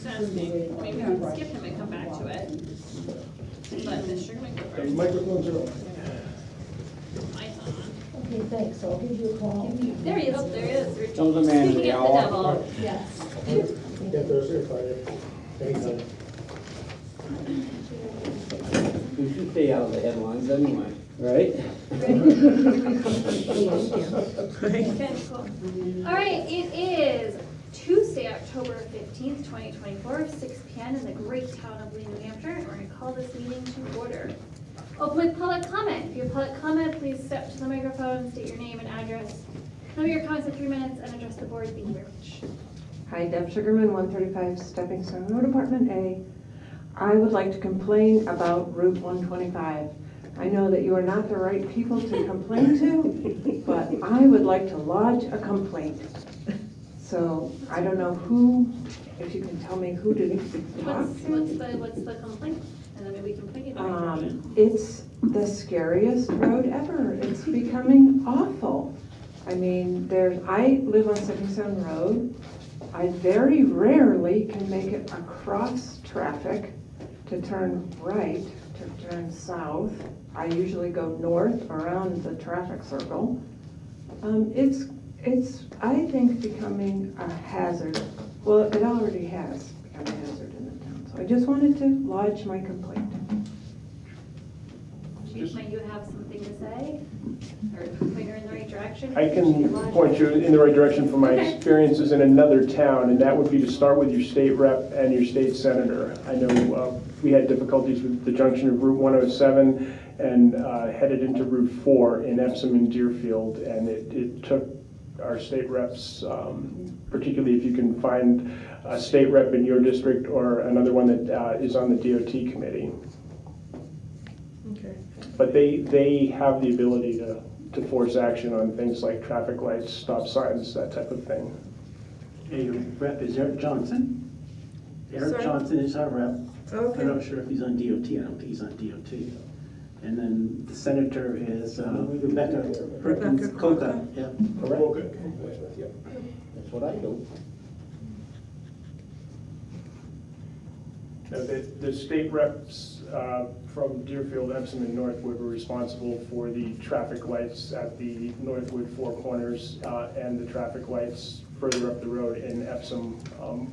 just asking, maybe we can skip him and come back to it. But Mr. The McGovern, microphones are on. mic's on. Okay, thanks, I'll give you a call. There he is, there he is. We're Tell the man speaking we of all- the devil. Yes. Yeah, Thursday or Friday, anytime. You should stay out of the headlines anyway, right? Okay, cool. All right, it is Tuesday, October 15th, 2024, 6 p.m. in the great town of Lee, New Hampshire, and we're going to call this meeting to order. Open with public comment. If you have public comment, please step to the microphone, state your name and address. Limit your comments to 3 minutes and address the board. Thank you very much. Hi, Deb Sugarman, 135 Stepping Stone Road, Apartment A. I would like to complain about Route 125. I know that you are not the right people to complain to, but I would like to lodge a complaint. So I don't know who, if you can tell me who to talk to. What's the complaint? And then maybe we can put it on. It's the scariest road ever. It's becoming awful. I mean, I live on Stepping Stone Road. I very rarely can make it across traffic to turn right, to turn south. I usually go north around the traffic circle. It's, I think, becoming a hazard. Well, it already has become a hazard in the town. So I just wanted to lodge my complaint. Chief, might you have something to say? Or point her in the right direction? I can point you in the right direction from my Okay. experiences in another town, and that would be to start with your state rep and your state senator. I know we had difficulties with the junction of Route 107 and headed into Route 4 in Epsom and Deerfield, and it took our state reps, particularly if you can find a state rep in your district or another one that is on the DOT committee. Okay. But they have the ability to force action on things like traffic lights, stop signs, that type of thing. Hey, your rep is Eric Johnson. Eric Sorry? Johnson is our rep. Okay. I'm not sure if he's on DOT. I don't think he's on DOT. And then the senator is Rebecca Perkins Coca. Yeah. Correct. That's what I do. Now, the state reps from Deerfield, Epsom, and Northwood were responsible for the traffic lights at the Northwood Four Corners and the traffic lights further up the road in Epsom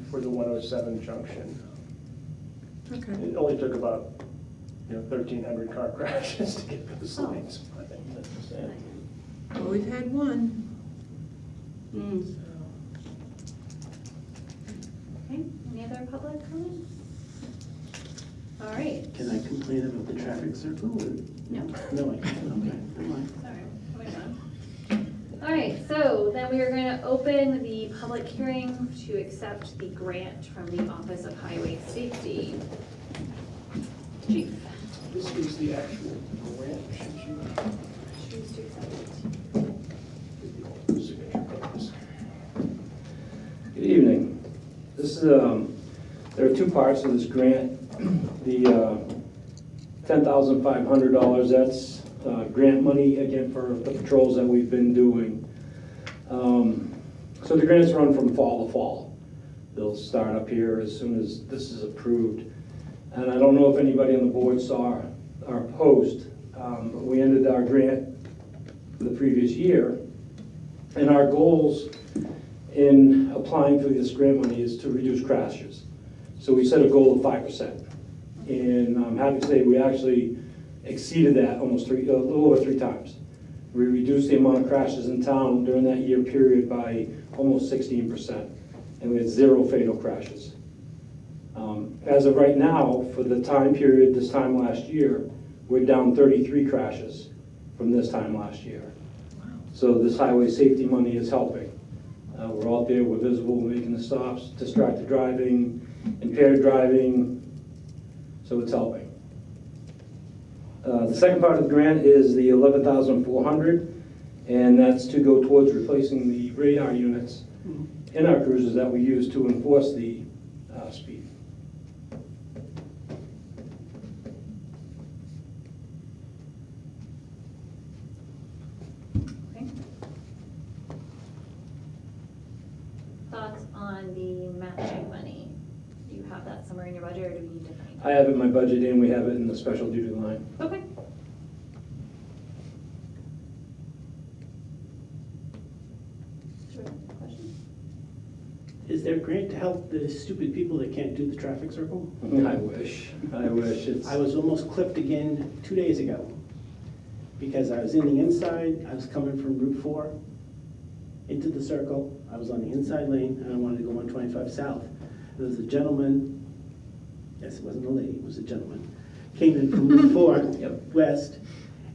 for the 107 junction. Okay. It only took about 1,300 car crashes to get those lights. I think that's it. Well, we've had one. Okay, any other public comments? All right. Can I complain about the traffic circle? Or? No. No, I can't. Okay, never mind. Sorry, moving on. All right, so then we are going to open the public hearing to accept the grant from the Office of Highway Safety. Chief, This is the actual grant. Should you choose to accept it. give the signature copies? Good evening. This is, there are two parts to this grant. The $10,500, that's grant money, again, for the patrols that we've been doing. So the grants run from fall to fall. They'll start up here as soon as this is approved. And I don't know if anybody on the board saw our post, but we ended our grant for the previous year. And our goals in applying for this grant money is to reduce crashes. So we set a goal of 5%. And I'm happy to say we actually exceeded that almost a little over 3 times. We reduced the amount of crashes in town during that year period by almost 16%. And we had 0 fatal crashes. As of right now, for the time period this time last year, we're down 33 crashes from this time last year. So this highway safety money is helping. We're out there, we're visible, we're making the stops, distracted driving, impaired driving, so it's helping. The second part of the grant is the $11,400, and that's to go towards replacing the radar units in our cruisers that we use to enforce the speed. Okay. Thoughts on the matching money? Do you have that somewhere in your budget, or do we need to find? I have it in my budget and we have it in the special duty line. Okay. Sure. Question? Is there a grant to help the stupid people that can't do the traffic circle? I wish. It's, I was almost clipped again 2 days ago because I was in the inside, I was coming from Route 4 into the circle. I was on the inside lane and I wanted to go 125 south. There was a gentleman, yes, it wasn't a lady, it was a gentleman, came in from Route 4 Yep. west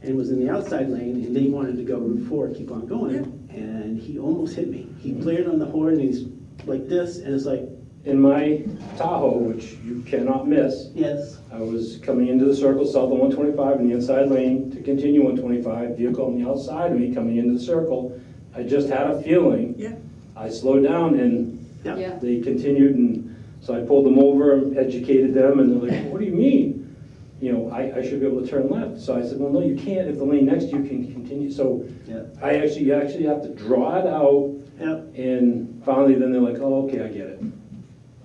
and was in the outside lane and they wanted to go Route 4, keep on going. And he almost hit me. He blared on the horn and he's like this and it's like, in my Tahoe, which you cannot miss, yes, I was coming into the circle south of 125 in the inside lane to continue 125, vehicle on the outside of me coming into the circle. I just had a feeling. Yeah. I slowed down and yeah. they continued, and so I pulled them over and educated them, and they're like, what do you mean? You know, I should be able to turn left. So I said, well, no, you can't. If the lane next to you can continue. So Yeah. you actually have to draw it out, Yep. and finally then they're like, oh, okay, I get it.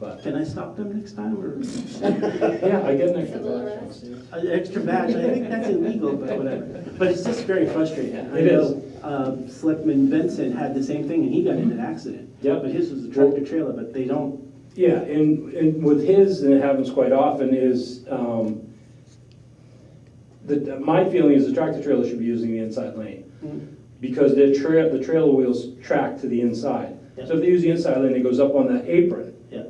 But, Can I stop them next time or? yeah, I get an extra Civil badge. arrest. An extra badge, I think that's illegal, but whatever. But it's just very frustrating. I It is. know, Selectman Benson had the same thing, and he got in an accident. Yep. But his was a tractor trailer, but they don't, Yeah, and with his, and it happens quite often, is, my feeling is the tractor trailer should be using the inside lane. Because the trailer wheels track to the inside. Yeah. So if they use the inside lane, it goes up on that apron. yeah.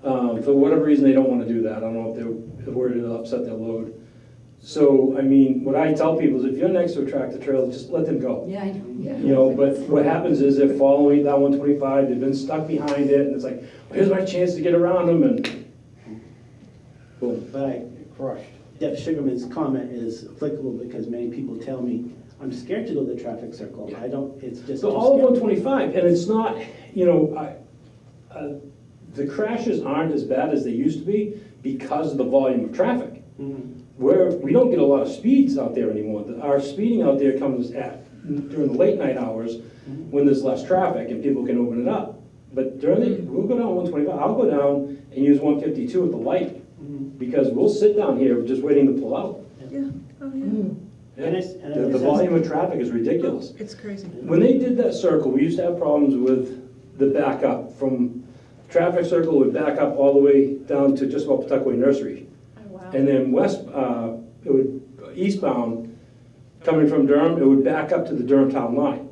For whatever reason, they don't want to do that. I don't know if they're worried it'll upset their load. So, I mean, what I tell people is if you're next to a tractor trailer, just let them go. Yeah, I know. You know, but what happens is they're following down 125, they've been stuck behind it, and it's like, well, here's my chance to get around them, and boom. But Crushed. Deb Sugarman's comment is applicable because many people tell me, I'm scared to go to the traffic circle. Yeah. I don't, it's just. So too all of scary. 125, and it's not, you know, the crashes aren't as bad as they used to be because of the volume of traffic. Mhm. We don't get a lot of speeds out there anymore. Our speeding out there comes during the late night hours when there's less traffic and people can open it up. But we'll go down 125, I'll go down and use 152 at the light because we'll sit down here just waiting to pull out. Yeah, oh, yeah. And The volume of traffic is ridiculous. It's crazy. When they did that circle, we used to have problems with the backup from traffic circle would back up all the way down to just about Pawtucket Nursery. Oh, wow. And then it would, eastbound, coming from Durham, it would back up to the Durham town line.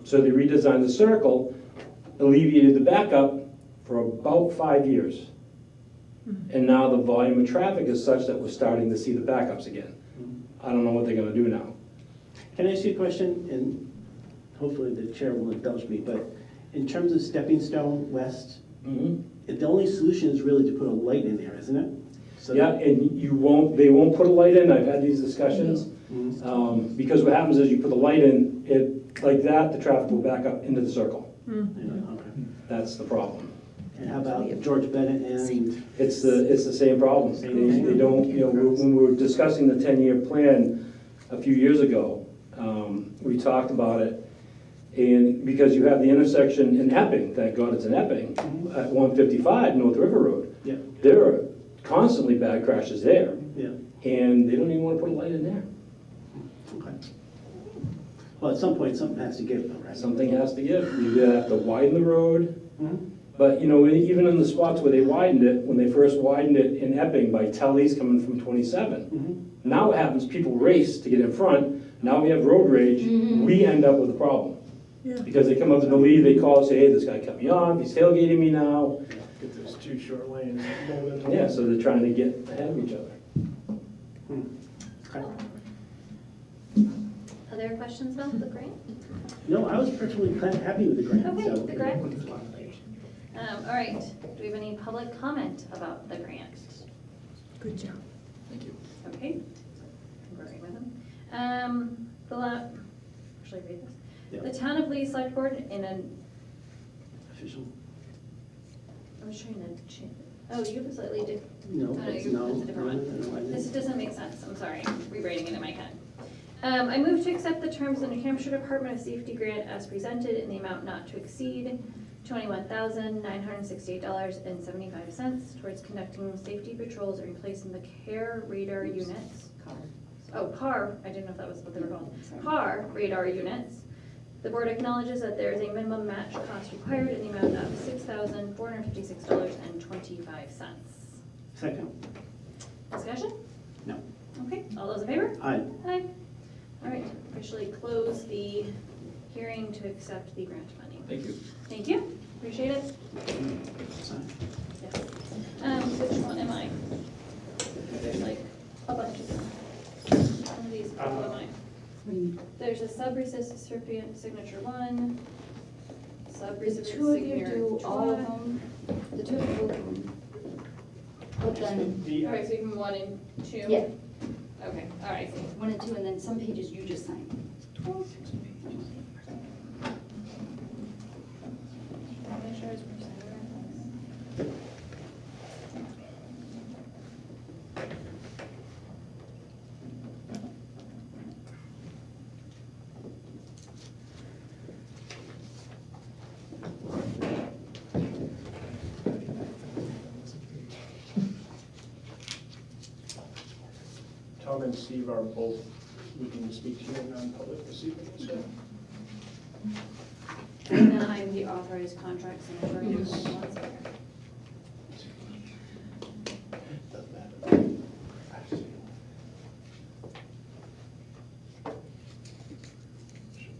So they redesigned the circle, alleviated the backup for about 5 years. And now the volume of traffic is such that we're starting to see the backups again. I don't know what they're gonna do now. Can I ask you a question? And hopefully the chair will indulge me, but in terms of Stepping Stone West, the only solution is really to put a light in there, isn't it? So Yeah, and they won't put a light in, I've had these discussions. Because what happens is you put the light in, like that, the traffic will back up into the circle. Yeah, okay. That's the problem. And how about George Bennett and? It's the same problem. Same thing. They don't, you know, when we were discussing the 10-year plan a few years ago, we talked about it. And because you have the intersection in Epping, thank God it's in Epping, at 155 North River Road. Yeah, There are constantly bad crashes there, yeah, and they don't even want to put a light in there. okay. Well, at some point, something has to give, though, right? Something has to give. You either have to widen the road, Mhm. but, you know, even in the spots where they widened it, when they first widened it in Epping by Telly's coming from 27, Mhm. now what happens, people race to get in front, now we have road rage, we end up with a problem. Yeah. Because they come up to the lead, they call, say, hey, this guy cut me off, he's tailgating me now. Get those two short lanes. roll into Yeah, one. so they're trying to get ahead of each other. Okay. Other questions about the grant? No, I was personally kind of happy with the grant, Okay, so. the grant. All right, do we have any public comment about the grant? Good job. Okay. Concurring with them. Should I read this? Yeah. The Town of Lee Select Board in an, Official. I'm just trying to change. Oh, you have a slightly different. No, Oh, it's you- no. that's a different one. No, I This didn't. doesn't make sense, I'm sorry, I'm rewriting it in my head. I move to accept the terms of the New Hampshire Department of Safety grant as presented in the amount not to exceed $21,968.75 towards conducting safety patrols and replacing the CARE radar units. CAR, I didn't know if that was what they were called. CAR radar units. The board acknowledges that there is a minimum match cost required in the amount of $6,456.25. Second. Discussion? No. Okay, all those in favor? Aye. Aye. All right, officially close the hearing to accept the grant money. Thank you. Thank you, appreciate it. Sign. Yes. Which one am I? There's like a bunch of them. One of these, what am I? There's a sub-recipient signature 1, sub-recipient Two of you signature do 2. all of them, the two of you do them. But then, All right, so you can 1 and 2? yeah, Okay, all right. 1 and 2, and then some pages you just sign. Make sure it's percent. Tom and Steve are both looking to speak to you in non-public this evening, so. And then I'm the authorized contract signature.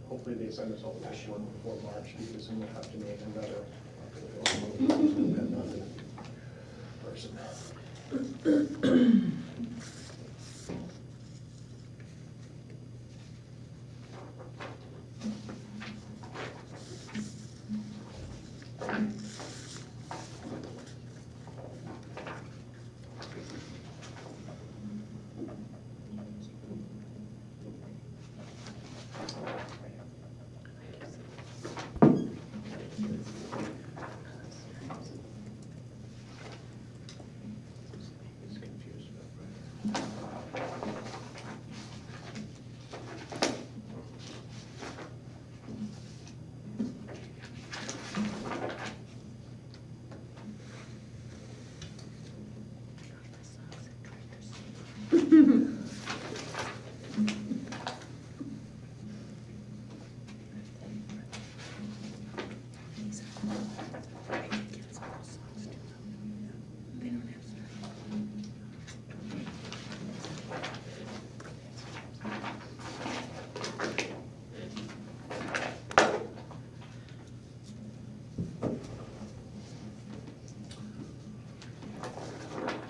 Hopefully they send us all the paperwork before March, because then we'll have to make another person.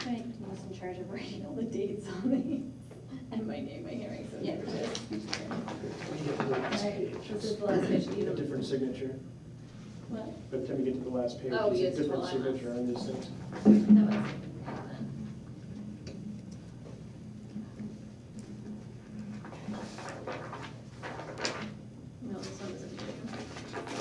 I was in charge of writing all the dates on these, and my name, my hearing, so. Yeah. This is the last page. You A don't- different signature. What? By the time you get to the last page, Oh, it's yes, a different well, signature on these things. That was. No, this one isn't.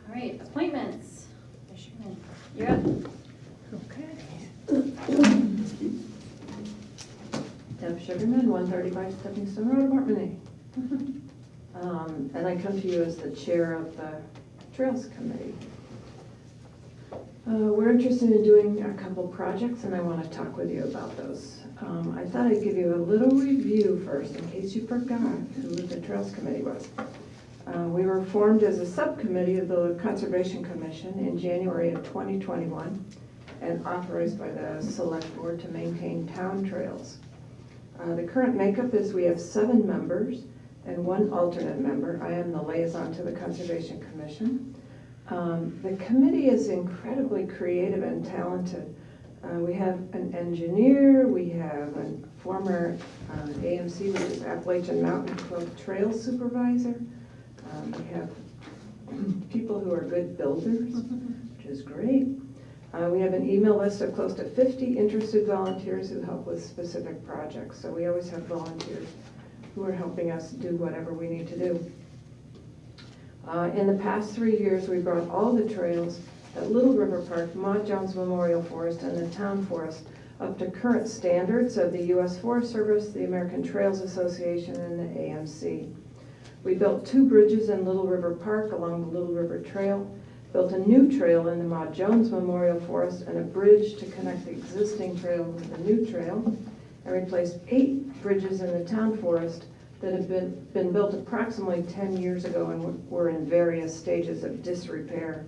All right, appointments. Commissioner, you're up. Okay. Deb Sugarman, 135 Stepping Stone Road, Apartment A. And I come to you as the chair of the Trails Committee. We're interested in doing a couple projects, and I want to talk with you about those. I thought I'd give you a little review first, in case you forgot who the Trails Committee was. We were formed as a subcommittee of the Conservation Commission in January of 2021 and authorized by the Select Board to maintain town trails. The current makeup is we have 7 members and 1 alternate member. I am the liaison to the Conservation Commission. The committee is incredibly creative and talented. We have an engineer, we have a former AMC, which is Appalachian Mountain Club Trail Supervisor. We have people who are good builders, which is great. We have an email list of close to 50 interested volunteers who help with specific projects. So we always have volunteers who are helping us do whatever we need to do. In the past 3 years, we brought all the trails at Little River Park, Maude Jones Memorial Forest, and the Town Forest up to current standards of the U.S. Forest Service, the American Trails Association, and the AMC. We built 2 bridges in Little River Park along the Little River Trail, built a new trail in the Maude Jones Memorial Forest, and a bridge to connect the existing trail with the new trail, and replaced 8 bridges in the Town Forest that have been built approximately 10 years ago and were in various stages of disrepair.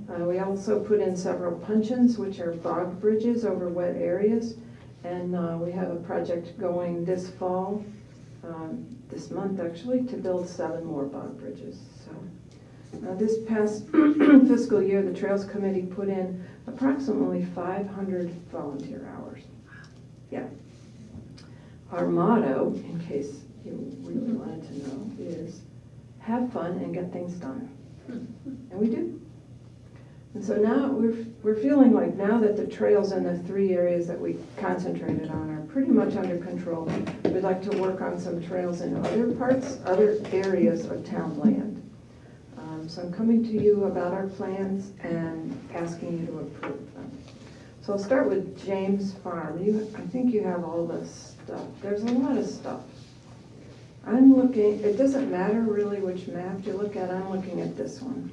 We also put in several puncheons, which are bog bridges over wet areas, and we have a project going this fall, this month actually, to build 7 more bog bridges. So this past fiscal year, the Trails Committee put in approximately 500 volunteer hours. Yeah. Our motto, in case you really wanted to know, is have fun and get things done. And we do. And so now we're feeling like now that the trails in the 3 areas that we concentrated on are pretty much under control, we'd like to work on some trails in other areas of town land. So I'm coming to you about our plans and asking you to approve them. So I'll start with James Farm. I think you have all this stuff. There's a lot of stuff. I'm looking, it doesn't matter really which map you look at, I'm looking at this one.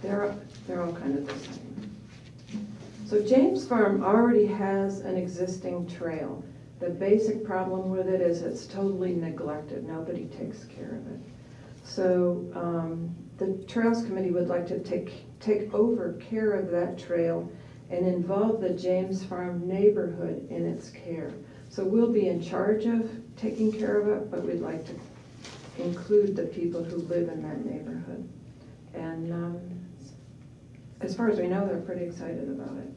They're all kind of the same. So James Farm already has an existing trail. The basic problem with it is it's totally neglected. Nobody takes care of it. So the Trails Committee would like to take over care of that trail and involve the James Farm neighborhood in its care. So we'll be in charge of taking care of it, but we'd like to include the people who live in that neighborhood. And as far as we know, they're pretty excited about it.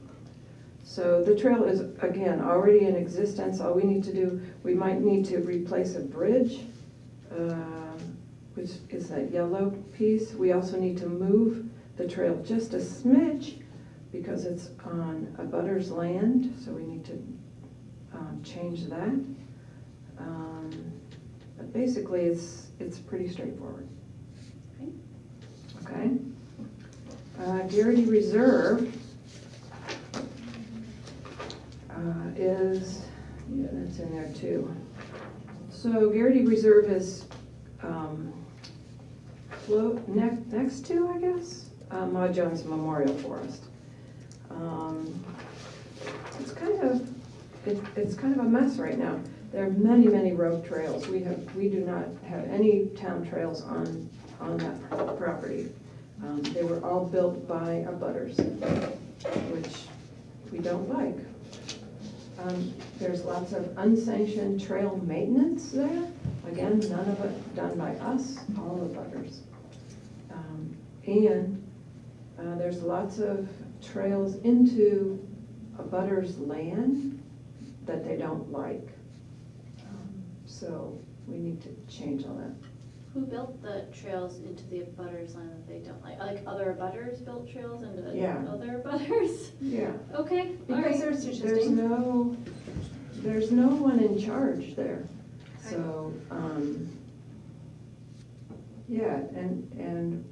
So the trail is, again, already in existence. All we need to do, we might need to replace a bridge, which is that yellow piece. We also need to move the trail just a smidge because it's on a butter's land, so we need to change that. But basically, it's pretty straightforward. Okay. Garrity Reserve is, yeah, that's in there too. So Garrity Reserve is next to, I guess, Maude Jones Memorial Forest. It's kind of a mess right now. There are many road trails. We do not have any town trails on that property. They were all built by abutters, which we don't like. There's lots of unsanctioned trail maintenance there. Again, none of it done by us, all abutters. And there's lots of trails into abutters' land that they don't like. So we need to change all that. Who built the trails into the abutters land that they don't like? Like other abutters built trails into the Yeah. other abutters? Yeah. Okay, all Because right. there's no one in charge there. So, yeah, and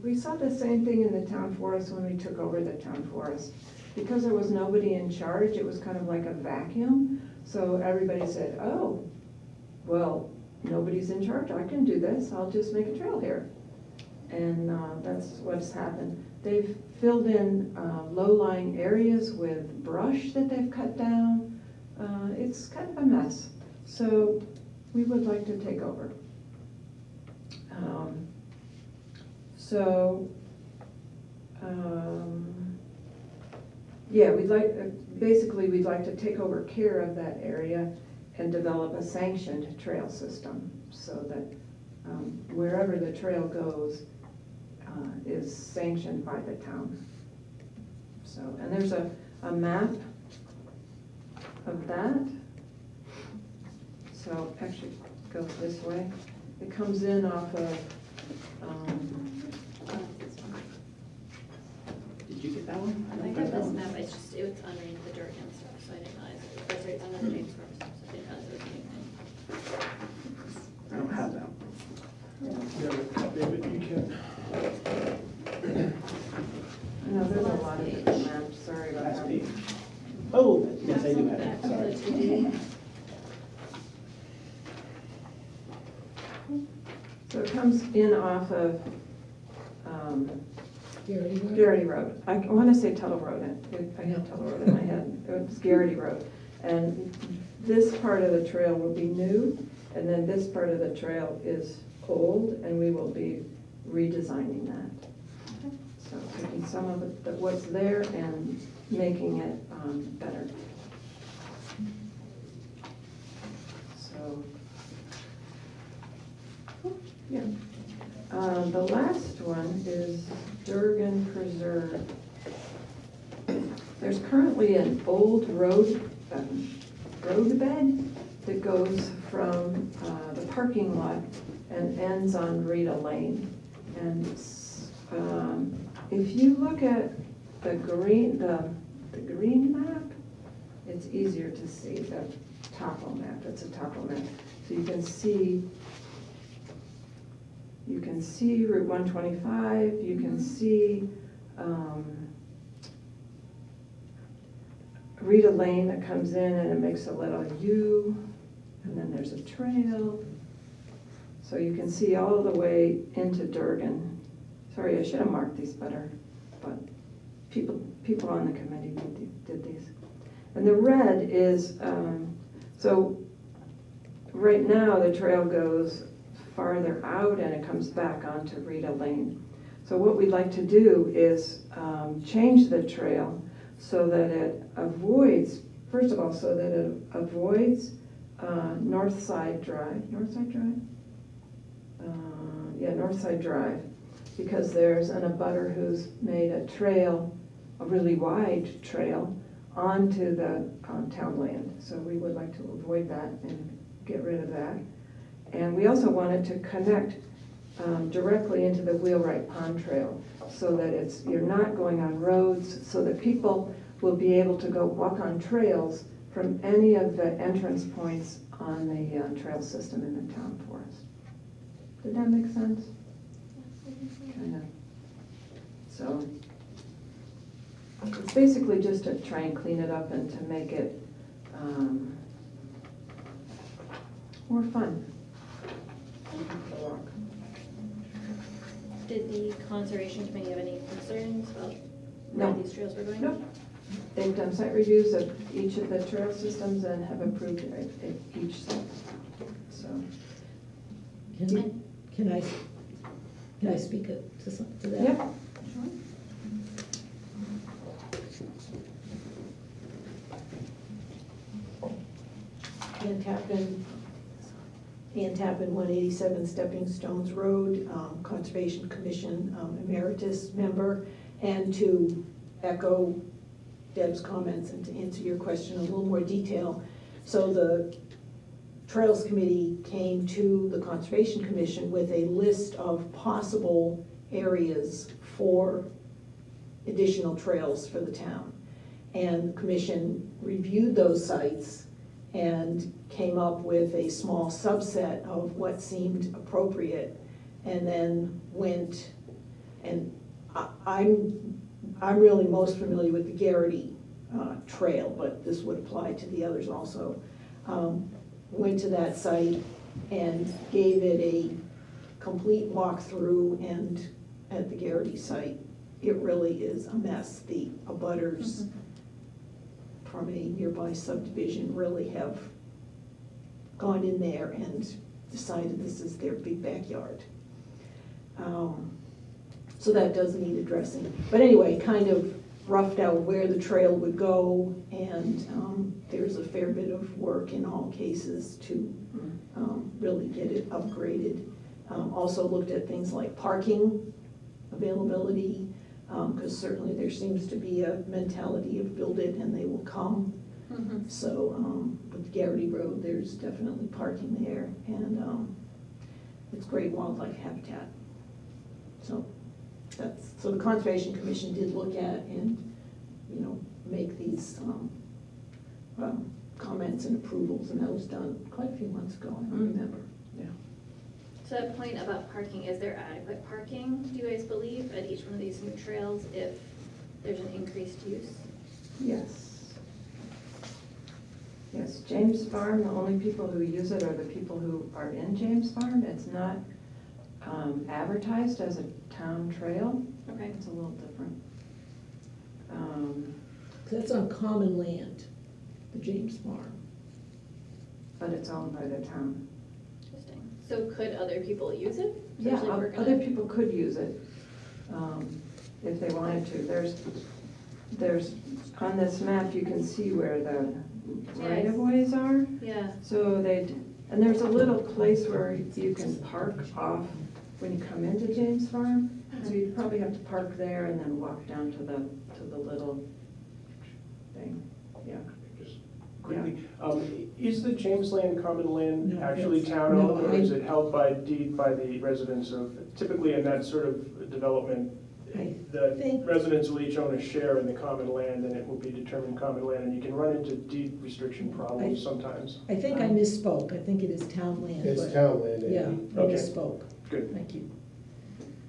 we saw the same thing in the town forest when we took over the town forest. Because there was nobody in charge, it was kind of like a vacuum. So everybody said, oh, well, nobody's in charge, I can do this, I'll just make a trail here. And that's what's happened. They've filled in low-lying areas with brush that they've cut down. It's kind of a mess. So we would like to take over. Yeah, we'd like to take over care of that area and develop a sanctioned trail system so that wherever the trail goes is sanctioned by the town. So, and there's a map of that. So actually it goes this way. It comes in off of, Did you get that one? I have this map, it's just, it was underneath the dirt and stuff, so I didn't realize it was right under the James Farm stuff, so I didn't realize it was anything. I don't have that. You have a copy of it, you can. do back have of it, the sorry. 2D. So it comes in off of Garrity Road. Garrity Road. I want to say Tuttle Road. I have Tuttle Road in my head. It's Garrity Road. And this part of the trail will be new, and then this part of the trail is old, and we will be redesigning that. So taking some of it, what's there, and making it better. So, yeah. The last one is Durgan Preserve. There's currently an old road bed that goes from the parking lot and ends on Rita Lane. And if you look at the green map, it's easier to see, the topo map. It's a topo map. So you can see Route 125, you can see Rita Lane that comes in and it makes a little U, and then there's a trail. So you can see all the way into Durgan. Sorry, I should have marked these better, but people on the committee did these. And the red is, so right now the trail goes farther out and it comes back onto Rita Lane. So what we'd like to do is change the trail so that it avoids, first of all, so that it avoids Northside Drive. Northside Drive? Yeah, Northside Drive, because there's an abutter who's made a trail, a really wide trail, onto the town land. So we would like to avoid that and get rid of that. And we also wanted to connect directly into the Wheelwright Pond Trail so that you're not going on roads, so that people will be able to go walk on trails from any of the entrance points on the trail system in the town forest. Did that make sense? Kind of. So it's basically just to try and clean it up and to make it more fun. to walk. Did the conservation committee have any concerns about No. where these trails were going? Nope. They've done site reviews of each of the trail systems and have approved each site. So, Can I speak to that? yeah. Ann Tappan, 187 Stepping Stones Road, Conservation Commission emeritus member, and to echo Deb's comments and to answer your question in a little more detail. So the Trails Committee came to the Conservation Commission with a list of possible areas for additional trails for the town. And the commission reviewed those sites and came up with a small subset of what seemed appropriate, and then went, and I'm really most familiar with the Garrity Trail, but this would apply to the others also. Went to that site and gave it a complete walkthrough, and at the Garrity site, it really is a mess. The abutters from a nearby subdivision really have gone in there and decided this is their big backyard. So that does need addressing. But anyway, kind of roughed out where the trail would go, and there's a fair bit of work in all cases to really get it upgraded. Also looked at things like parking availability, because certainly there seems to be a mentality of build it and they will come. So with Garrity Road, there's definitely parking there, and it's great wildlife habitat. So so the Conservation Commission did look at and, make these comments and approvals, and that was done quite a few months ago, I remember. So that point about parking, is there adequate parking, do you guys believe, at each one of these new trails if there's an increased use? Yes. Yes, James Farm, the only people who use it are the people who are in James Farm. It's not advertised as a town trail. Okay. It's a little different. That's on common land, the James Farm. But it's owned by the town. Interesting. So could other people use it? Yeah, Especially if we're gonna- other people could use it if they wanted to. There's, on this map, you can see where the right-of-ways are. Yeah. So and there's a little place where you can park off when you come into James Farm. So you'd probably have to park there and then walk down to the little thing, yeah. Just quickly, is the James Land common land No, actually it's- town-owned, no, or is it held by deed by the residents of, typically in that sort of development, I the think- residents will each own a share in the common land, and it will be determined common land, and you can run into deed restriction problems sometimes. I think I misspoke, I think it is town land. It's but- town land. Yeah, I Okay. misspoke. Good. Thank you.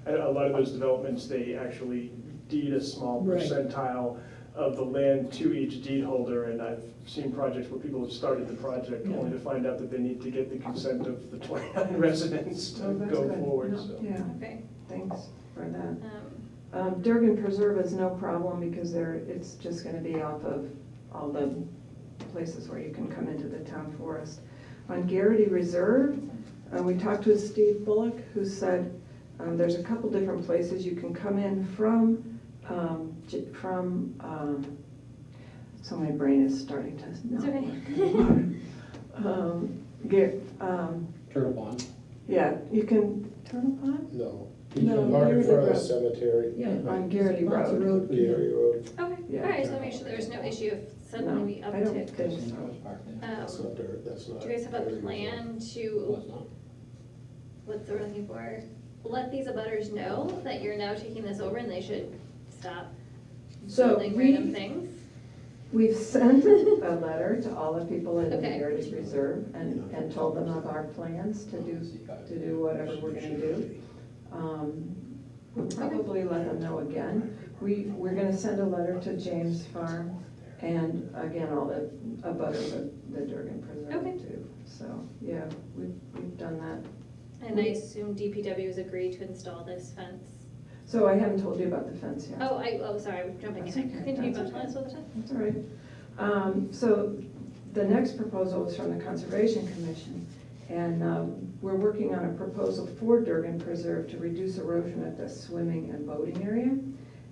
And a lot of those developments, they actually deed a small Right. percentile of the land to each deed holder, and I've seen projects where people have started the project Yeah. only to find out that they need to get the consent of the 29 residents to Oh, that's go good. forward, No, so. Yeah, Okay. thanks for that. Um, Durgan Preserve is no problem because it's just gonna be off of all the places where you can come into the town forest. On Garrity Reserve, we talked with Steve Bullock, who said there's a couple different places you can come in from, so my brain is starting to not It's okay. work. Turtle Pond? Yeah, you can, Turtle Pond? No. No, Park in Garrity front of the Road. cemetery. Yeah. On Garrity Lots of Road. Gary Road. Okay, all Yeah. right, so make sure there's no issue if suddenly we No, I don't uptick. think so. That's not dirt, that's not. Do you guys have a Gary Road. plan to, what's the word I'm looking for? Let these abutters know that you're now taking this over and they should stop So building random things? We've sent a letter to all the people in the Okay. Heritage Reserve and told them of our plans to do whatever we're gonna do. We'll probably let them know again. We're gonna send a letter to James Farm and again, all the abutters of the Durgan Preserve Okay. too. So, yeah, we've done that. And I assume DPW has agreed to install this fence? So I haven't told you about the fence yet. Sorry, I'm jumping That's in. okay, Continue that's about okay. plans all the time. That's all right. So the next proposal is from the Conservation Commission. And we're working on a proposal for Durgan Preserve to reduce erosion at the swimming and boating area.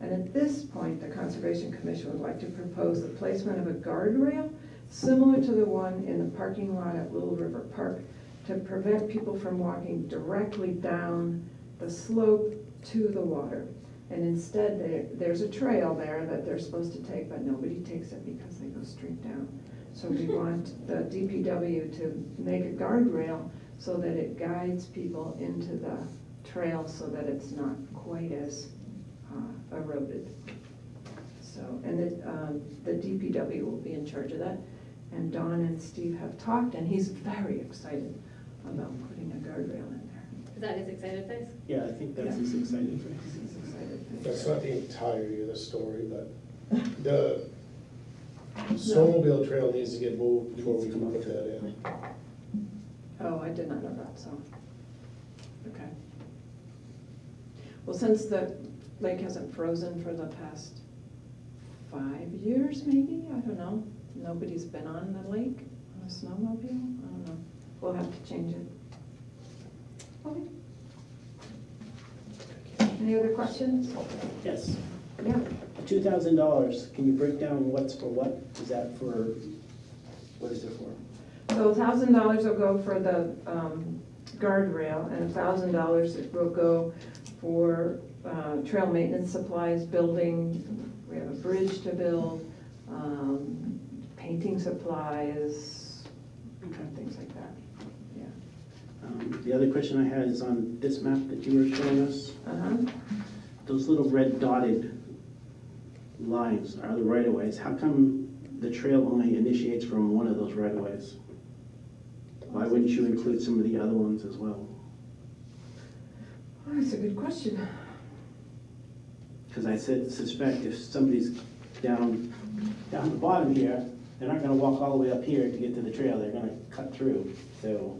And at this point, the Conservation Commission would like to propose the placement of a guardrail similar to the one in the parking lot at Little River Park to prevent people from walking directly down the slope to the water. And instead, there's a trail there that they're supposed to take, but nobody takes it because they go straight down. So we want the DPW to make a guardrail so that it guides people into the trail so that it's not quite as eroded. So, and the DPW will be in charge of that. And Don and Steve have talked, and he's very excited about putting a guardrail in there. Is that his excited face? Yeah, I think that's his exciting phrase. He's excited. That's not the entirety of the story, but the snowmobile trail needs to get moved before we can put that in. Oh, I did not know that, so, okay. Well, since the lake hasn't frozen for the past 5 years, maybe, I don't know. Nobody's been on the lake on a snowmobile, I don't know. We'll have to change it. Okay. Any other questions? Yes. Yeah. $2,000, can you break down what's for what? Is that for, what is it for? So $1,000 will go for the guardrail, and $1,000 will go for trail maintenance supplies, building, we have a bridge to build, painting supplies, things like that, yeah. The other question I had is on this map that you were showing us. Uh-huh. Those little red dotted lines are the right-of-ways. How come the trail only initiates from one of those right-of-ways? Why wouldn't you include some of the other ones as well? Oh, that's a good question. Because I suspect if somebody's down the bottom here, They're not gonna walk all the way up here to get to the trail, they're gonna cut through, so.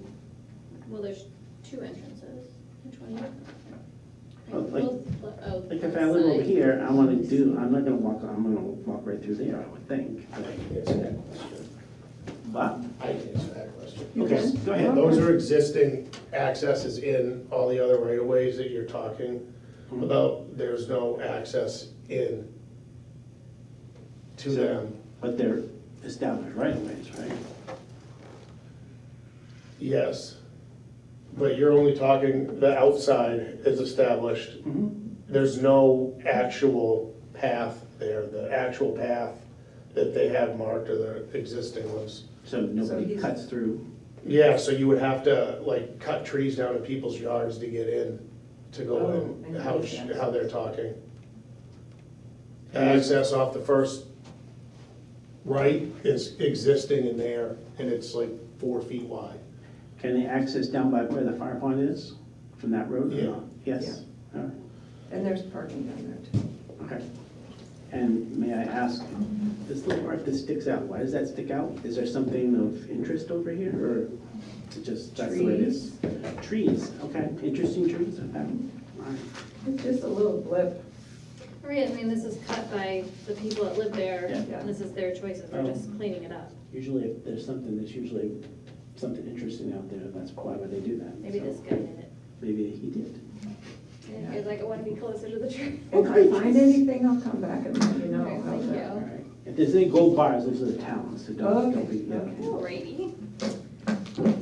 Well, there's two entrances. Which one? Oh, like- Oh, Like if I live over here, I'm not gonna walk right through there, I would think. I can answer that question. But, I can answer that question. okay, go ahead. Those are existing accesses in all the other right-of-ways that you're talking about. There's no access in to So- them. But they're established right-of-ways, right? Yes. But you're only talking, the outside is established. There's no actual path there. The actual path that they have marked are the existing ones. So nobody he's- cuts through. Yeah, so you would have to like cut trees down in people's yards to get in, to go in, how they're talking. The access off the first right is existing in there, and it's like 4 feet wide. Can they access down by where the fire pond is, from that road? or Yeah. not? Yes? All right, And there's parking down there too. okay. And may I ask, this little part that sticks out, why does that stick out? Is there something of interest over here, or it just, that's the way it is? Trees, okay, interesting trees, okay. All right. It's just a little blip. Right, I mean, this is cut by the people that live there, Yeah. and this is their choices, they're just cleaning it up. Usually if there's something, there's usually something interesting out there, that's why would they do that. Maybe So this guy did it. Maybe he did. And he's like, I want to be closer to the tree. If I find anything, I'll come back and let you know. Okay, How's thank that? All you. right. If there's any gold bars, those are the towns, so don't be, yeah. Alrighty.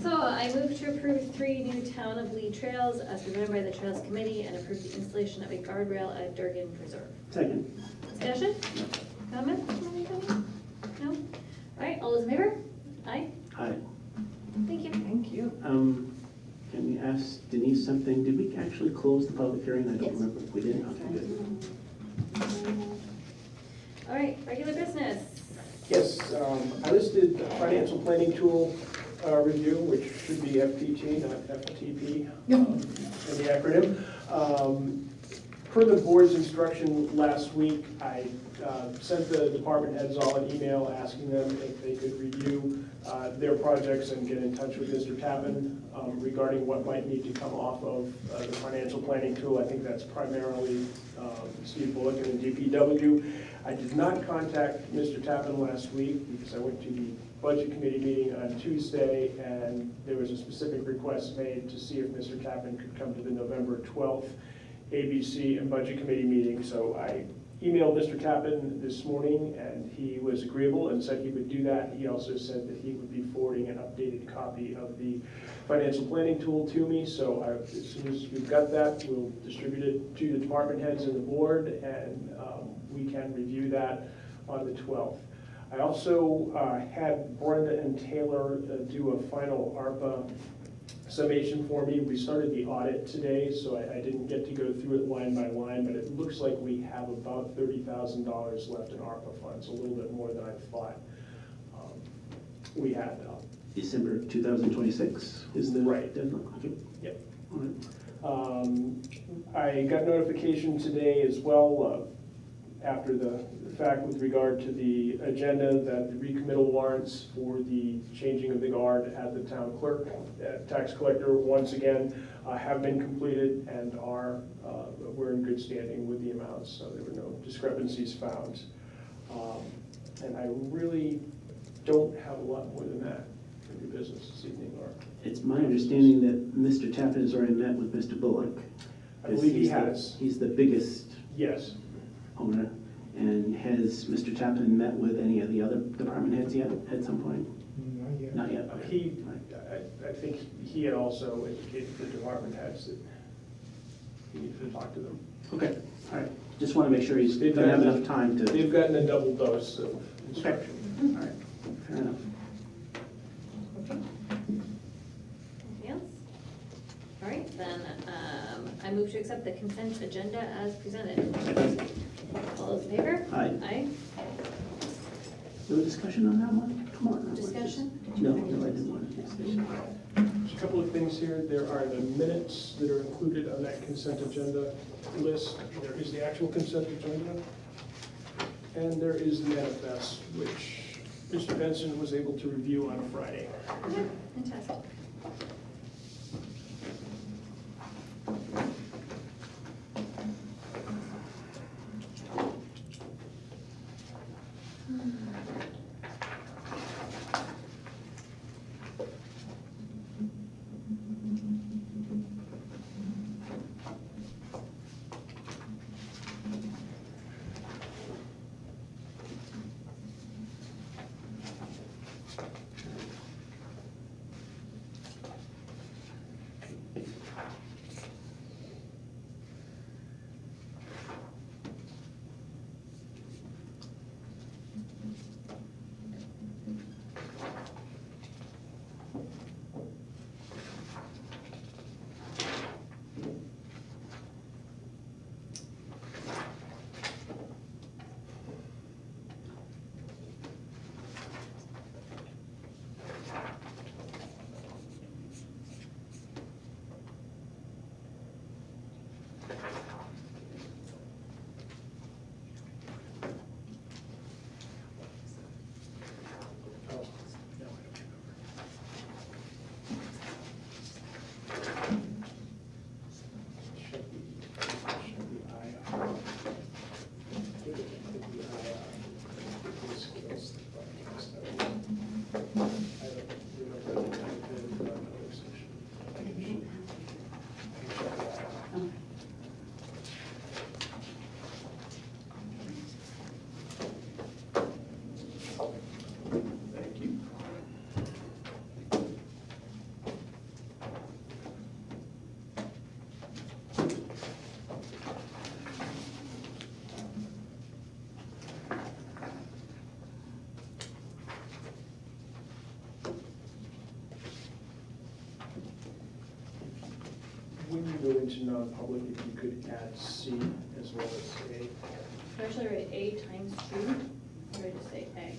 So I move to approve 3 new Town of Lee trails as presented by the Trails Committee and approve the installation of a guardrail at Durgan Preserve. Second. Discussion? Comments? Anybody? No? All right, all those in favor? Aye. Hi. Thank you. Thank you. Can we ask Denise something? Did we actually close the public hearing? I don't Yes. remember. We did? Okay, good. All right, regular business. Yes, I listed the financial planning tool review, which should be FPT, not FTP, in the acronym. Per the board's instruction last week, I sent the department heads all an email asking them if they could review their projects and get in touch with Mr. Tappan regarding what might need to come off of the financial planning tool. I think that's primarily Steve Bullock and the DPW. I did not contact Mr. Tappan last week because I went to the Budget Committee meeting on Tuesday, and there was a specific request made to see if Mr. Tappan could come to the November 12th ABC and Budget Committee meeting. So I emailed Mr. Tappan this morning, and he was agreeable and said he would do that. He also said that he would be forwarding an updated copy of the financial planning tool to me. So as soon as we've got that, we'll distribute it to the department heads and the board, and we can review that on the 12th. I also had Brenda and Taylor do a final ARPA summation for me. We started the audit today, so I didn't get to go through it line by line, but it looks like we have about $30,000 left in ARPA funds, a little bit more than I thought we had. December 2026 is the Right. deadline? Okay. Yep. All right. I got notification today as well, after the fact with regard to the agenda, that the recommittal warrants for the changing of the guard at the town clerk, tax collector, once again, have been completed and we're in good standing with the amounts, so there were no discrepancies found. And I really don't have a lot more than that for new business this evening, or It's my understanding that Mr. Tappan has already met with Mr. Bullock. I believe he He's the- has. He's the biggest Yes. owner. And has Mr. Tappan met with any of the other department heads yet, at some point? Not yet. Not yet. I think he had also indicated to the department heads that he needed to talk to them. Okay, all right. Just want to make sure he's They've going to have gotten- enough time to. They've gotten a double dose of instruction. All right, fair enough. Anything else? All right, then, I move to accept the consent agenda as presented. All those in favor? Aye. Aye. No discussion on that one? Come on. Discussion? No, I didn't want to discussion. There's a couple of things here. There are the minutes that are included on that consent agenda list. There is the actual consent agenda, and there is the manifest, which Mr. Benson was able to review on a Friday. Okay, fantastic. When you go into non-public, if you could add C as well as A. Should I actually write A times 2? Or just say A?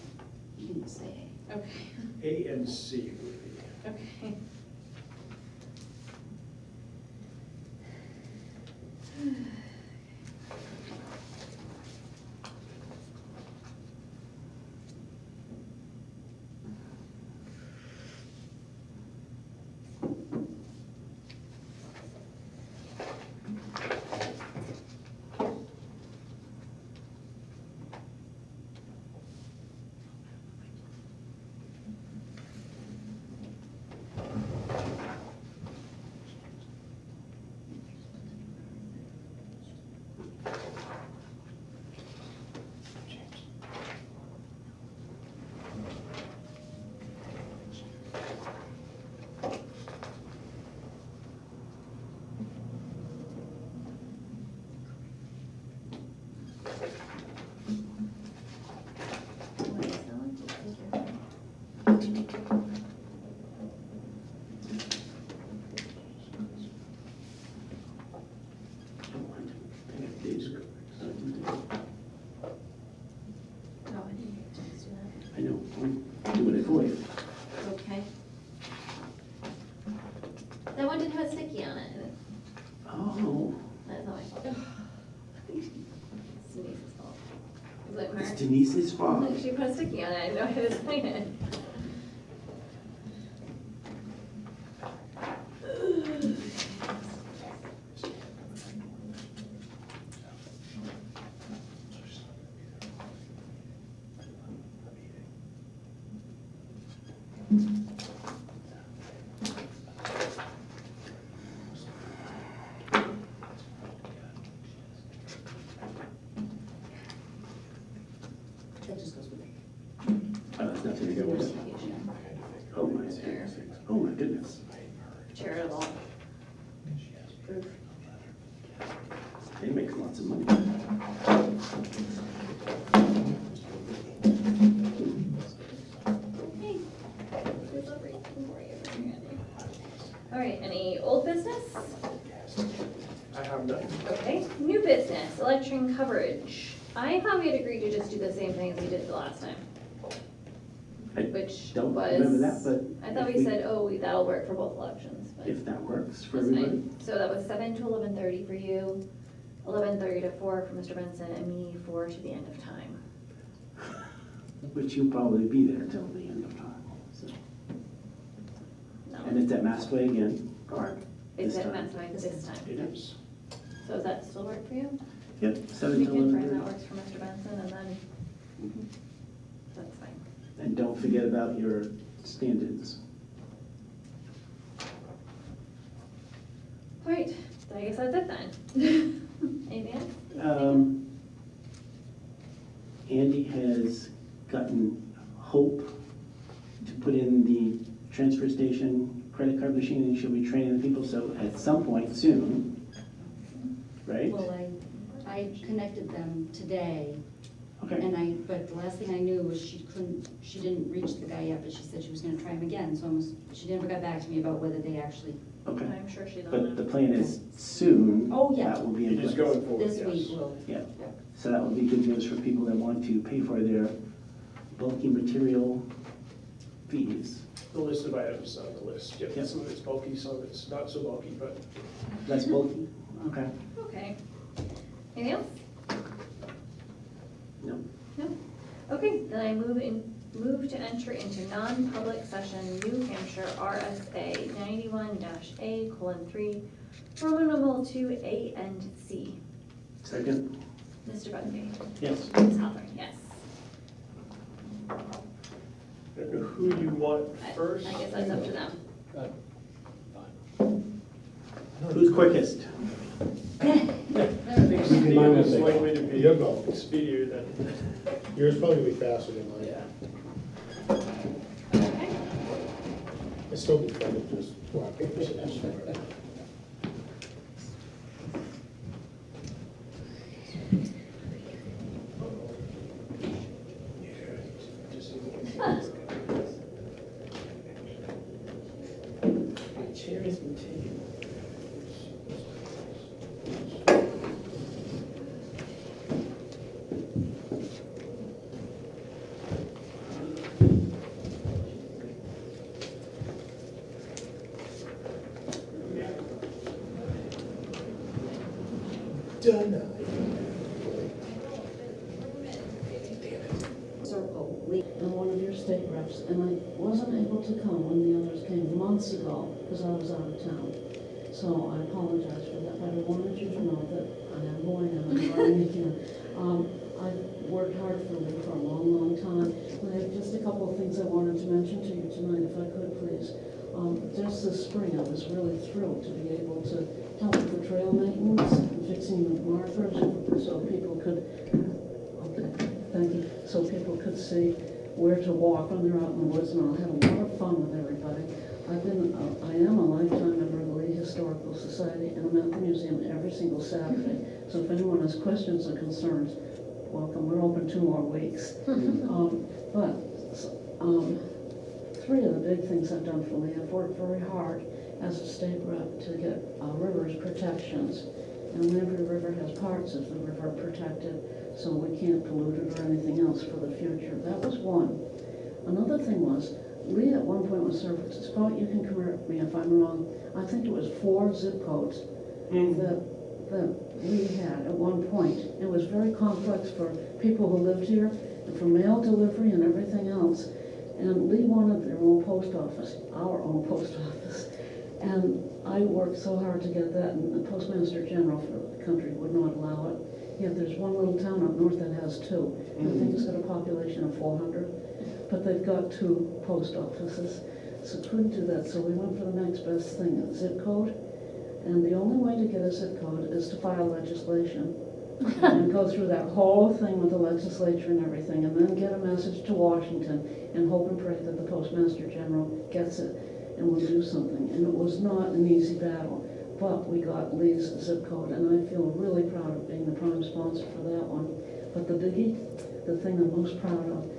You can say. Okay. A and C would be. Okay. I know, I'm doing it for you. Okay. That one didn't have a sticky on it. Oh, That's not my fault. It's Denise's fault. Was it it's her? Denise's fault. She put a sticky on it, I didn't know how to sign it. That just goes with it. That's nothing to go with it. Oh my goodness. Oh my goodness. Charitable. Proof. They make lots of money. Hey, there's everything for you over here, Andy. All right, any old business? I have none. Okay, new business, election coverage. I thought we had agreed to just do the same thing as we did the last time. I Which don't was. remember that, but I thought if we we- said, oh, that'll work for both elections, but If that works for that's everybody. fine. So that was 7 to 11:30 for you, 11:30 to 4 for Mr. Benson, and me 4 to the end of time. Which you'll probably be there till the end of time, so. And No, it's at Mastway again, or it's this at time? Matt's this time. It is. So does that still work for you? Yep, 7 We to can try, that 11:30. works for Mr. Benson, and then, that's fine. And don't forget about your stand-ins. All right, then I guess that's it then. Anything else? Andy has gotten Hope to put in the transfer station credit card machine, and she'll be training the people, so at some point soon, right? Well, I connected them today, Okay, and but the last thing I knew was she didn't reach the guy yet, but she said she was gonna try him again, so she never got back to me about whether they actually, okay. I'm sure she's on But the it. plan is soon. Oh, yeah. That will be in It is place. going forward, this week yes. will. Yeah, so that would be good news for people that want to pay for their bulky material fees. The list of items on the list, yep, Yep. some of it's bulky, some of it's not so bulky, but Less bulky? Okay. Okay. Anything else? No. No? Okay, then I move to enter into non-public session, New Hampshire RSA 91-A:3, Roman numeral 2A and C. Second? Mr. Bugby? Yes. Ms. Halpern, yes. I don't know who you want first. I guess that's up to them. Who's quickest? I think Steve Mine is was likely to be Your go. speedier than. Yours probably be faster than mine. Okay. It's still be fun to just rock, paper, scissors. Chair has been taken. Circle, and one of your state reps, and I wasn't able to come when the others came months ago, because I was out of town. So I apologize for that, but I wanted you to know that I am who I am, and I'm here. I've worked hard for you for a long, long time, and I have just a couple of things I wanted to mention to you tonight, if I could, please. Just this spring, I was really thrilled to be able to help with the trail maintenance and fixing the markers, so people could, okay, thank you, so people could see where to walk when they're out in the woods, and I had a lot of fun with everybody. I am a lifetime member of the Lee Historical Society, and I'm at the museum every single Saturday. So if anyone has questions or concerns, welcome, we're open 2 more weeks. Three of the big things I've done for Lee, I've worked very hard as a state rep to get rivers protections. And every river has parts of the river protected, so we can't pollute it or anything else for the future. That was one. Another thing was, Lee at one point was served, Scott, you can correct me if I'm wrong, I think it was 4 zip codes that Lee had at one point. It was very complex for people who lived here, and for mail delivery and everything else. And Lee wanted their own post office, our own post office. And I worked so hard to get that, and the Postmaster General for the country would not allow it. Yet there's one little town up north that has 2. And I think it's got a population of 400, but they've got 2 post offices. So couldn't do that, so we went for the next best thing, a zip code. And the only way to get a zip code is to file legislation and go through that whole thing with the legislature and everything, and then get a message to Washington and hope and pray that the Postmaster General gets it and will do something. And it was not an easy battle, but we got Lee's zip code, and I feel really proud of being the prime sponsor for that one. But the biggie, the thing I'm most proud of,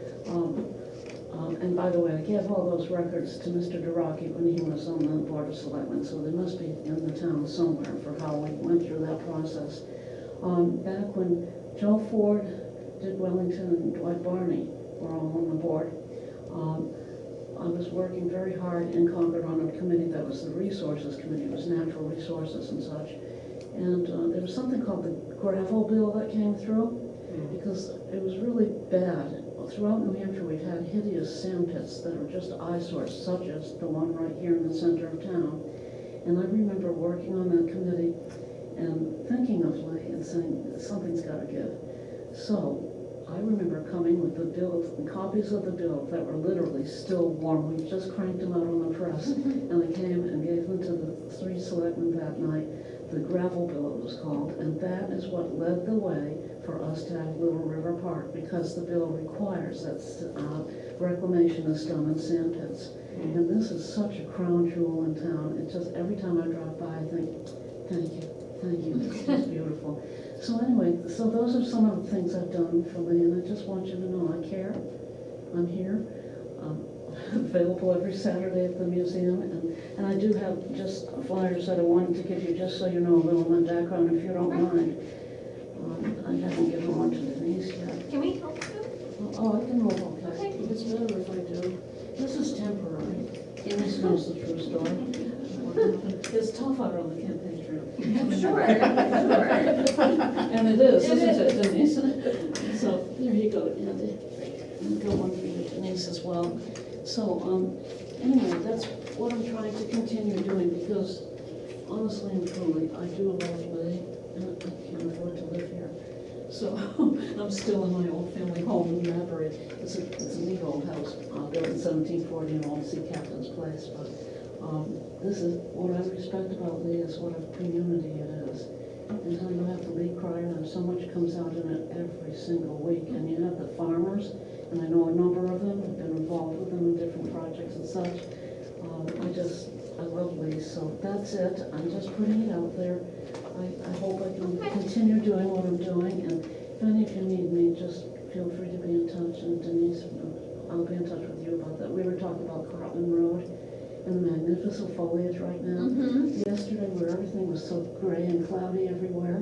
and by the way, I gave all those records to Mr. Duraki when he was on the Board of Selectmen, so they must be in the town somewhere for how we went through that process. Back when Joe Ford, Dick Wellington, and Dwight Barney were all on the board, I was working very hard in Concord on a committee that was the Resources Committee. It was natural resources and such. And there was something called the gravel bill that came through, because it was really bad throughout New Hampshire, we've had hideous sand pits that are just eyesores, such as the one right here in the center of town. And I remember working on that committee and thinking of Lee and saying, something's gotta give. So I remember coming with the bills, copies of the bill that were literally still warm. We just cranked them out on the press. And I came and gave them to the 3 selectmen that night. The gravel bill, it was called. And that is what led the way for us to have Little River Park, because the bill requires that reclamation is done in sand pits. And this is such a crown jewel in town. It just, every time I drive by, I think, thank you, it's just beautiful. So anyway, so those are some of the things I've done for Lee, and I just want you to know I care. I'm here. Available every Saturday at the museum, and I do have just flyers that I wanted to give you, just so you know a little of my background, if you don't mind. I haven't given one to Denise yet. Can we help you? Oh, I can roll, okay. It's better if I do. This is temporary. Denise knows the true story. It's tough out on the campaign trail. Sure. And it is, isn't it, Denise? So, there you go, Andy. And got one for you, Denise, as well. So, anyway, that's what I'm trying to continue doing, because honestly and truly, I do love Lee, and I can't afford to live here. So, I'm still in my old family home in Newbury. It's a neat old house, built in 1740 in Old Sea Captain's Place, but this is what I respect about Lee, is what a community it is. And how you have the Lee Crier, and so much comes out in it every single week. And you have the farmers, and I know a number of them, I've been involved with them in different projects and such. I love Lee, so that's it. I'm just putting it out there. I hope I can continue doing what I'm doing, and if any of you need me, just feel free to be in touch. And Denise, I'll be in touch with you about that. We were talking about Cartland Road and the magnificent foliage right now. Yesterday, where everything was so gray and cloudy everywhere,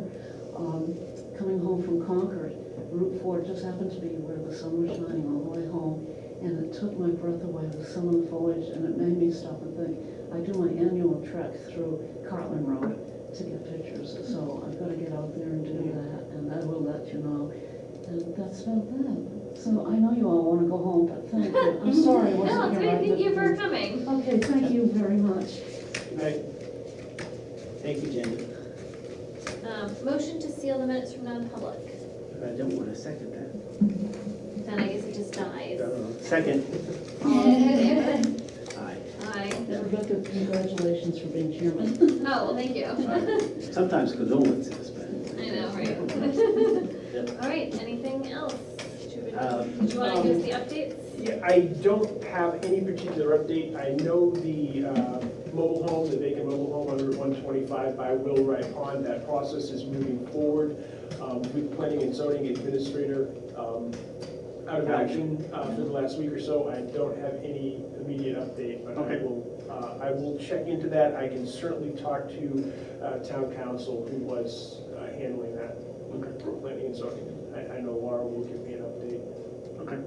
coming home from Concord, Route 4 just happened to be where the sun was shining all the way home, and it took my breath away with some of the foliage, and it made me stop and think. I do my annual trek through Cartland Road to get pictures, so I've got to get out there and do that, and I will let you know. And that's about that. So I know you all want to go home, but thank you. I'm sorry I wasn't No, it's here. great. Thank you for coming. Okay, thank you very much. Right. Thank you, Jenny. Motion to seal the minutes from non-public. I don't want to second that. Then I guess it just dies. Second. Aye. Aye. Rebecca, congratulations for being chairman. Oh, well, thank you. Sometimes condolences, but. I know, right? All right, anything else? Do you want to give us the updates? Yeah, I don't have any particular update. I know the mobile home, the vacant mobile home on Route 125 by Willwright Pond, that process is moving forward with planning and zoning administrator out of action for the last week or so. I don't have any immediate update, but I will check into that. I can certainly talk to town council who was handling that for planning and zoning. I know Laura will give me an update. Okay.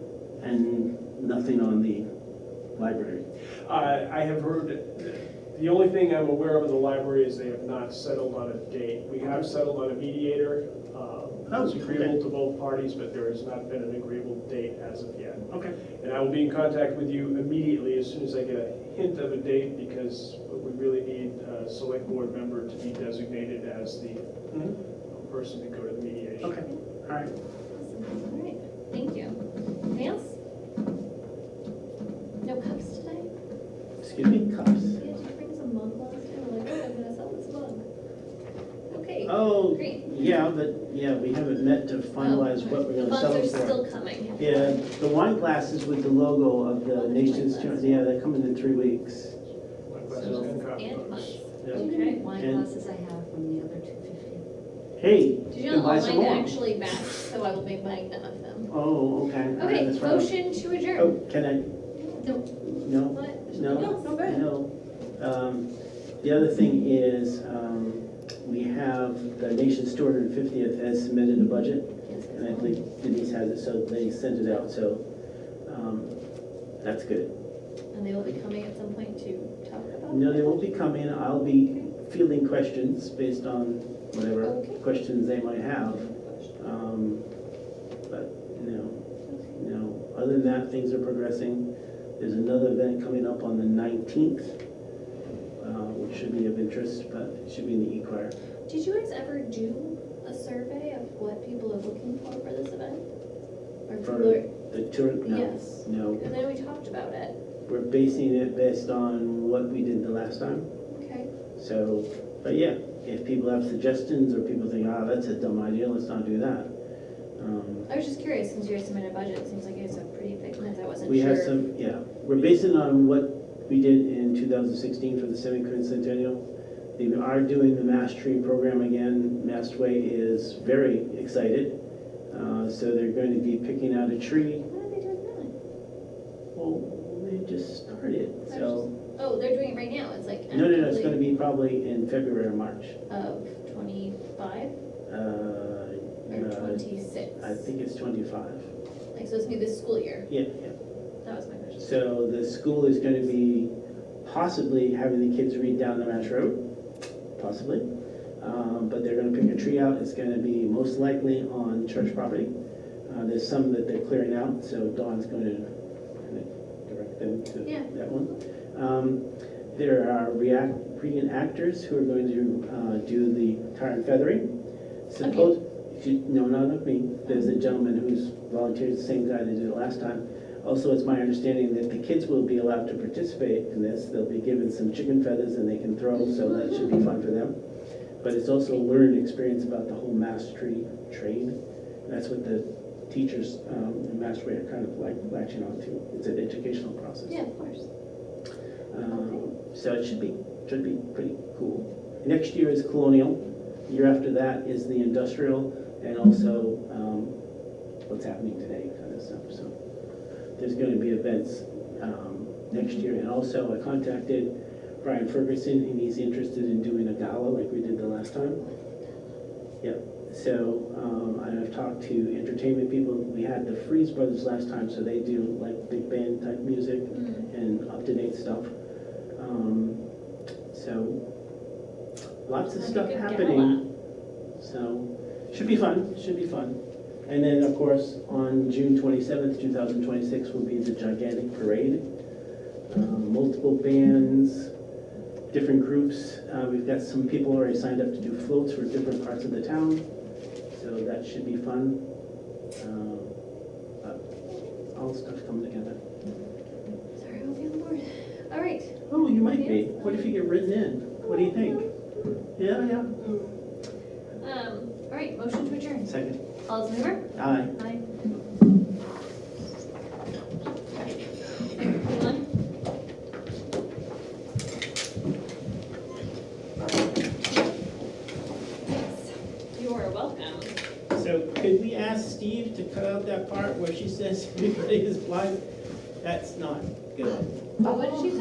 And nothing on the library? I have heard, the only thing I'm aware of in the library is they have not settled on a date. We have settled on a mediator. It's agreeable to both parties, but there has not been an agreeable date as of yet. Okay. And I will be in contact with you immediately as soon as I get a hint of a date, because we really need a select board member to be designated as the person to go to the mediation. Okay, all right. All right, thank you. Anything else? No cups today? Excuse me, cups? Yeah, did you bring some mug last time? We're like, oh, I'm gonna sell this mug. Okay. Oh, Great. yeah, but, we haven't met to finalize what we're gonna sell The it funds are for. still coming. Yeah, the wine glasses with the logo of the nation's, yeah, they're coming in 3 weeks. And mugs. Yeah. Okay. Wine And- glasses I have from the other 250. Hey, Did you you can know buy all some mine more. actually match, so I will make mine none of them. Oh, okay. All right, Okay, that's right. motion to adjourn. Oh, can I, No, no? what? No, No, go ahead. no. The other thing is, we have the nation's 250th has submitted a budget, and I believe Denise has it, so they sent it out, so that's good. And they will be coming at some point to talk about No, they it? won't be coming. I'll be fielding questions based on whatever Okay. questions they might have. But no. other than that, things are progressing. There's another event coming up on the 19th, which should be of interest, but it should be in the e-choir. Did you guys ever do a survey of what people are looking for this event? Or For people are, the tour, no, yes, no. because I know we talked about it. We're basing it based on what we did the last time. Okay. So, but yeah, if people have suggestions or people think, ah, that's a dumb idea, let's not do that. I was just curious, since you guys submitted a budget, it seems like it's a pretty big list, I wasn't We sure. have some, yeah, we're basing it on what we did in 2016 for the semi-quincentennial. They are doing the Mass Tree program again. Mastway is very excited. So they're going to be picking out a tree. When are they doing Well, they just started, so. that? Oh, they're doing it right now, it's like. No, it's gonna be probably in February or March. Of 25 or No, 26? I think it's 25. Like, so it's gonna be this school year, Yeah. that was my question. So the school is gonna be possibly having the kids read down the Mass Road, possibly. But they're gonna pick a tree out, it's gonna be most likely on church property. There's some that they're clearing out, so Dawn's gonna kind of direct them to Yeah. that one. There are reenactors who are going to do the tar and feathering. No, not me. There's a gentleman who's volunteered, the same guy that did it last time. Also, it's my understanding that the kids will be allowed to participate in this. They'll be given some chicken feathers and they can throw, so that should be fun for them. But it's also a learned experience about the whole mass tree trade. That's what the teachers in Mastway are kind of like latching on to. It's an educational process. Yeah, of course. So it should be pretty cool. Next year is Colonial. Year after that is the Industrial, and also what's happening today kind of stuff. So there's going to be events next year. And also I contacted Brian Ferguson, and he's interested in doing a gala like we did the last time. Yep. So I've talked to entertainment people. We had the Freeze Brothers last time, so they do like big band type music and up-to-date stuff. So lots of That'd be stuff a good happening. So should be fun. And then of course on June 27th, 2026 will be the gigantic parade. Multiple bands, different groups. We've got some people already signed up to do floats for different parts of the town. So that should be fun. All stuff coming together. Sorry, I won't be on the board. All right. Oh, you might be. What if you get written in? What do you think? Yeah. All right, motion to adjourn. Second. All those in favor? Aye. Aye. Hold on. Yes, you are welcome. So could we ask Steve to cut out that part where she says everybody is blind? That's not good. What did she say?